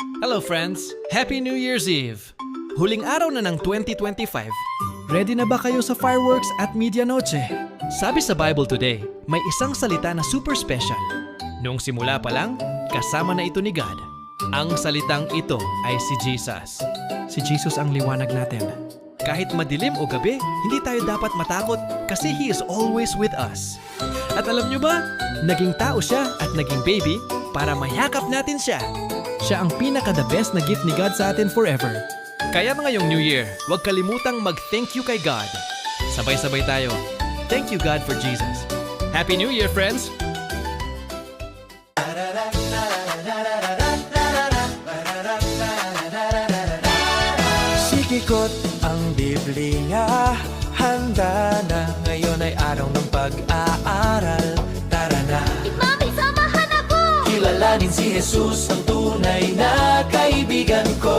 Hello friends! Happy New Year's Eve! Huling araw na ng 2025. Ready na ba kayo sa fireworks at media noche? Sabi sa Bible Today, may isang salita na super special. Noong simula pa lang, kasama na ito ni God. Ang salitang ito ay si Jesus. Si Jesus ang liwanag natin. Kahit madilim o gabi, hindi tayo dapat matakot kasi He is always with us. At alam nyo ba, naging tao siya at naging baby para mayakap natin siya. Siya ang pinaka-the best na gift ni God sa atin forever. Kaya ngayong New Year, huwag kalimutang mag-thank you kay God. Sabay-sabay tayo. Thank you God for Jesus. Happy New Year, friends! Sikikot ang Biblia, handa na. Ngayon ay araw ng pag-aaral. Tara na, Mami, samahan ako! kilalanin si Jesus, ang tunay na kaibigan ko.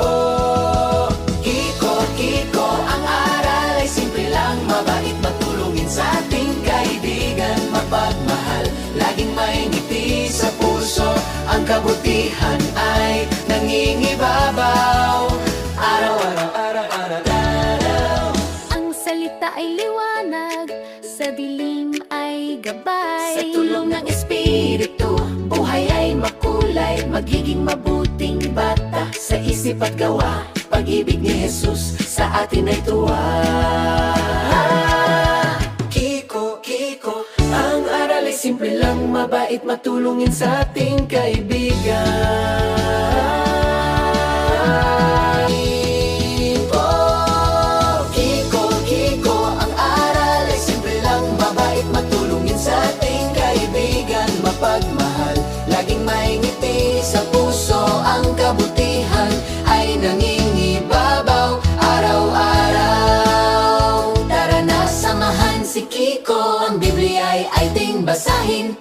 Kiko, ang aral ay simple lang, mabait, matulungin sa ating kaibigan. Mapagmahal, laging may ngiti sa puso, ang kabutihan ay nangingibabaw. Araw-araw. Ang salita ay liwanag, sa dilim ay gabay. Sa tulong ng Espiritu, buhay ay makulay. Magiging mabuting bata sa isip at gawa. Pag-ibig ni Jesus sa atin ay tuwa. Kiko, ang aral ay simple lang, mabait, matulungin sa ating kaibigan. Kiko, ang aral ay simple lang, mabait, matulungin sa ating kaibigan. Mapagmahal, laging may ngiti sa puso, ang kabutihan ay nangingibabaw. Araw-araw, tara na, samahan si Kiko, ang Biblia ay ating basahin.